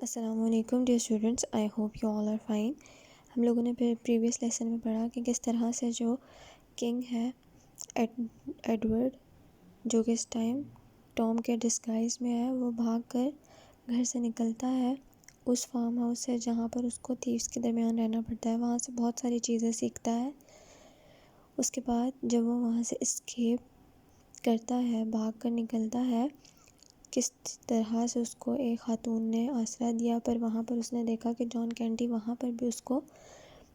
السلام علیکم dear students, I hope you all are fine. ہم لوگوں نے پریویس لیسن میں پڑھا کہ کس طرح سے جو کنگ ہے ایڈورڈ، جو کہ اس ٹائم ٹام کے ڈسگائز میں ہے، وہ بھاگ کر گھر سے نکلتا ہے اس فارم ہاؤس سے جہاں پر اس کو تھیوس کے درمیان رہنا پڑتا ہے۔ وہاں سے بہت ساری چیزیں سیکھتا ہے۔ اس کے بعد جب وہ وہاں سے اسکیپ کرتا ہے، بھاگ کر نکلتا ہے، کس طرح سے اس کو ایک خاتون نے آسرا دیا، پر وہاں پر اس نے دیکھا کہ جان کینٹی وہاں پر بھی اس کو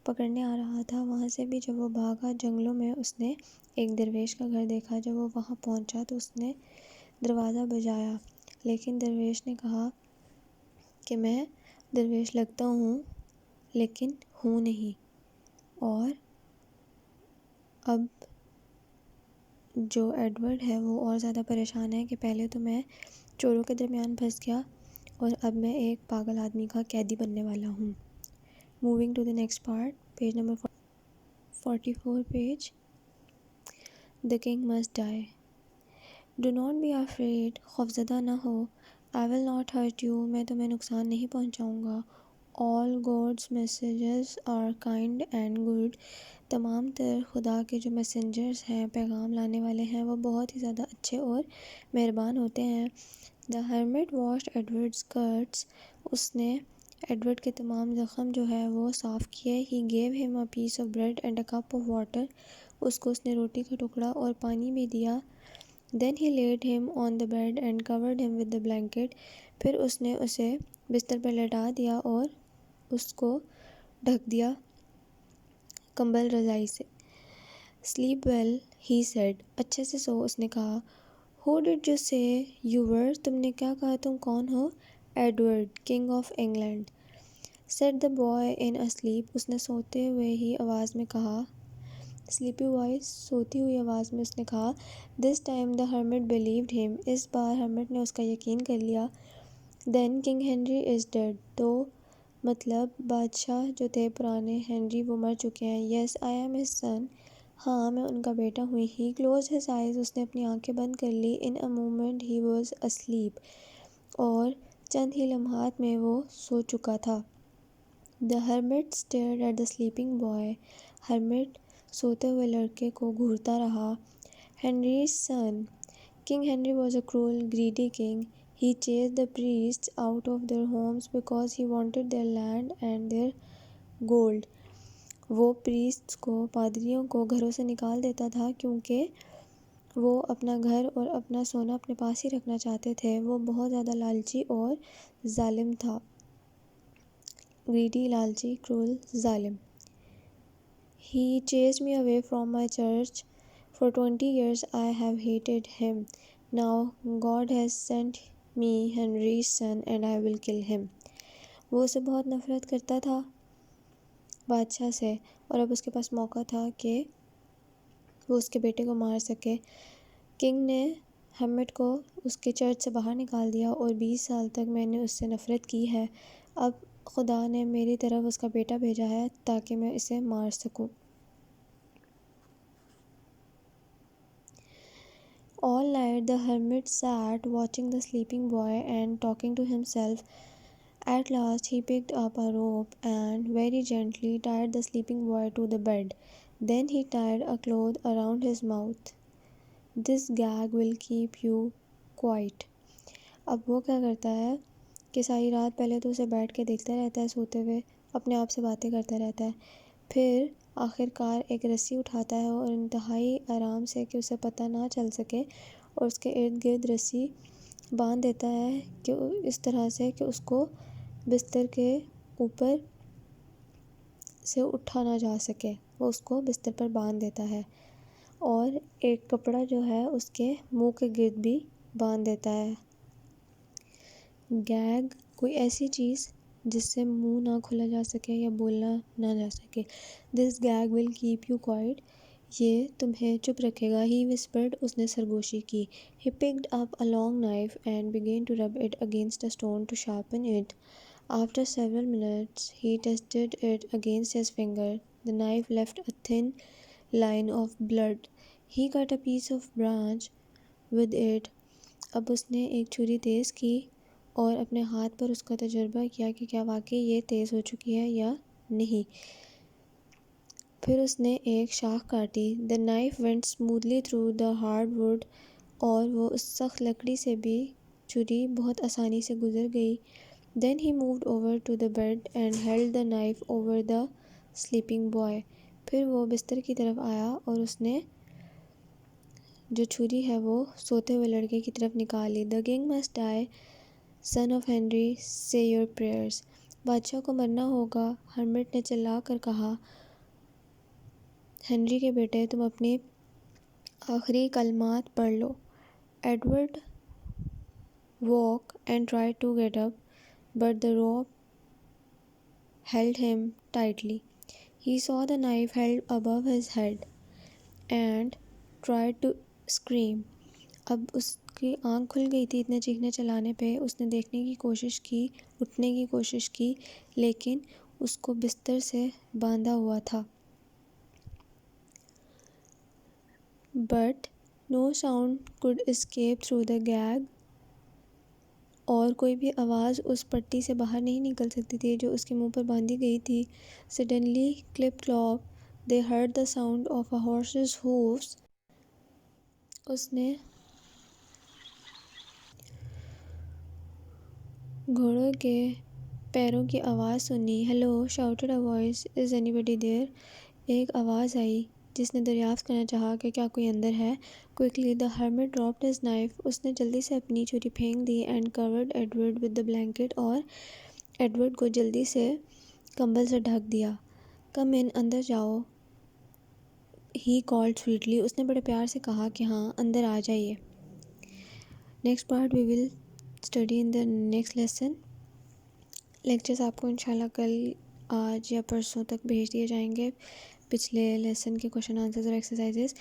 پکڑنے آ رہا تھا۔ وہاں سے بھی جب وہ بھاگا جنگلوں میں، اس نے ایک درویش کا گھر دیکھا۔ جب وہ وہاں پہنچا تو اس نے دروازہ بجایا، لیکن درویش نے کہا کہ میں درویش لگتا ہوں لیکن ہوں نہیں، اور اب جو ایڈورڈ ہے وہ اور زیادہ پریشان ہے کہ پہلے تو میں چوروں کے درمیان پھنس گیا اور اب میں ایک پاگل آدمی کا قیدی بننے والا ہوں۔ Moving to the next part, page number 44 page. The king must die. Do not be afraid. خوفزدہ نہ ہو۔ I will not hurt you. میں تمہیں نقصان نہیں پہنچاؤں گا۔ All God's messages are kind and good. تمام تر خدا کے جو میسنجرز ہیں، پیغام لانے والے ہیں، وہ بہت ہی زیادہ اچھے اور مہربان ہوتے ہیں۔ The hermit washed Edward's cuts. اس نے ایڈورڈ کے تمام زخم جو ہے وہ صاف کیے۔ He gave him a piece of bread and a cup of water. اس کو اس نے روٹی کا ٹکڑا اور پانی بھی دیا۔ Then he laid him on the bed and covered him with the blanket. پھر اس نے اسے بستر پر لٹا دیا اور اس کو ڈھک دیا کمبل رضائی سے۔ Sleep well, he said. اچھے سے سو، اس نے کہا۔ Who did you say you were? تم نے کیا کہا تم کون ہو؟ Edward, King of England. Said the boy in a sleep. اس نے سوتے ہوئے ہی آواز میں کہا۔ Sleepy voice, سوتی ہوئی آواز میں اس نے کہا۔ This time the hermit believed him. اس بار ہرمٹ نے اس کا یقین کر لیا۔ Then King Henry is dead. تو مطلب بادشاہ جو تھے پرانے ہنری، وہ مر چکے ہیں۔ Yes, I am his son. ہاں، میں ان کا بیٹا ہوں۔ He closed his eyes. اس نے اپنی آنکھیں بند کر لی۔ In a moment he was asleep. اور چند ہی لمحات میں وہ سو چکا تھا۔ The hermit stared at the sleeping boy. Hermit سوتے ہوئے لڑکے کو گھورتا رہا۔ Henry's son. King Henry was a cruel, greedy king. He chased the priests out of their homes because he wanted their land and their gold. وہ پریسٹس کو، پادریوں کو گھروں سے نکال دیتا تھا کیونکہ وہ اپنا گھر اور اپنا سونا اپنے پاس ہی رکھنا چاہتے تھے۔ وہ بہت زیادہ لالچی اور ظالم تھا۔ گریڈی، لالچی، کرول، ظالم۔ He chased me away from my church. For 20 years I have hated him. Now God has sent me Henry's son and I will kill him. وہ اسے بہت نفرت کرتا تھا، بادشاہ سے، اور اب اس کے پاس موقع تھا کہ وہ اس کے بیٹے کو مار سکے۔ کنگ نے ہرمٹ کو اس کے چرچ سے باہر نکال دیا اور 20 سال تک میں نے اس سے نفرت کی ہے۔ اب خدا نے میری طرف اس کا بیٹا بھیجا ہے تاکہ میں اسے مار سکوں۔ All night the hermit sat watching the sleeping boy and talking to himself. At last he picked up a rope and very gently tied the sleeping boy to the bed. Then he tied a cloth around his mouth. This gag will keep you quiet. اب وہ کیا کرتا ہے کہ ساری رات پہلے تو اسے بیٹھ کے دیکھتا رہتا ہے سوتے ہوئے، اپنے آپ سے باتیں کرتا رہتا ہے، پھر آخر کار ایک رسی اٹھاتا ہے اور انتہائی آرام سے کہ اسے پتہ نہ چل سکے، اور اس کے ارد گرد رسی باندھ دیتا ہے کہ اس طرح سے کہ اس کو بستر کے اوپر سے اٹھا نہ جا سکے۔ وہ اس کو بستر پر باندھ دیتا ہے اور ایک کپڑا جو ہے اس کے منہ کے گرد بھی باندھ دیتا ہے۔ گیگ، کوئی ایسی چیز جس سے منہ نہ کھولا جا سکے یا بولنا نہ جا سکے۔ This gag will keep you quiet. یہ تمہیں چپ رکھے گا۔ He whispered. اس نے سرگوشی کی۔ He picked up a long knife and began to rub it against a stone to sharpen it. After several minutes he tested it against his finger. The knife left a thin line of blood. He cut a piece of branch with it. اب اس نے ایک چھری تیز کی اور اپنے ہاتھ پر اس کا تجربہ کیا کہ کیا واقعی یہ تیز ہو چکی ہے یا نہیں۔ پھر اس نے ایک شاخ کاٹی۔ The knife went smoothly through the hard wood، اور وہ اس سخت لکڑی سے بھی چھری بہت آسانی سے گزر گئی۔ Then he moved over to the bed and held the knife over the sleeping boy۔ پھر وہ بستر کی طرف آیا اور اس نے جو چھری ہے وہ سوتے ہوئے لڑکے کی طرف نکال لی۔ The king must die, son of Henry, say your prayers۔ بادشاہ کو مرنا ہوگا، ہرمٹ نے چلا کر کہا۔ ہنری کے بیٹے تم اپنی آخری کلمات پڑھ لو۔ Edward woke and tried to get up, but the rope held him tightly. He saw the knife held above his head and tried to scream۔ اب اس کی آنکھ کھل گئی تھی اتنے چیخنے چلانے پہ۔ اس نے دیکھنے کی کوشش کی، اٹھنے کی کوشش کی، لیکن اس کو بستر سے باندھا ہوا تھا۔ But no sound could escape through the gag۔ اور کوئی بھی آواز اس پٹی سے باہر نہیں نکل سکتی تھی جو اس کے منہ پر باندھی گئی تھی۔ Suddenly clip clop they heard the sound of a horse's hoofs۔ اس نے گھوڑوں کے پیروں کی آواز سنی۔ Hello shouted a voice, is anybody there؟ ایک آواز آئی جس نے دریافت کرنا چاہا کہ کیا کوئی اندر ہے۔ Quickly the hermit dropped his knife۔ اس نے جلدی سے اپنی چھری پھینک دی and covered Edward with the blanket، اور ایڈورڈ کو جلدی سے کمبل سے ڈھک دیا۔ Come in، اندر جاؤ، he called sweetly۔ اس نے بڑے پیار سے کہا کہ ہاں اندر آ جائیے۔ Next part we will study in the next lesson۔ Lectures آپ کو انشاءاللہ کل، آج یا پرسوں تک بھیج دیے جائیں گے، پچھلے لیسن کے کوشچن آنسرز اور exercises.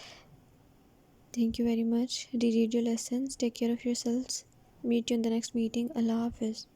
Thank you very much. Reread your lessons, take care of yourselves, meet you in the next meeting. اللہ حافظ۔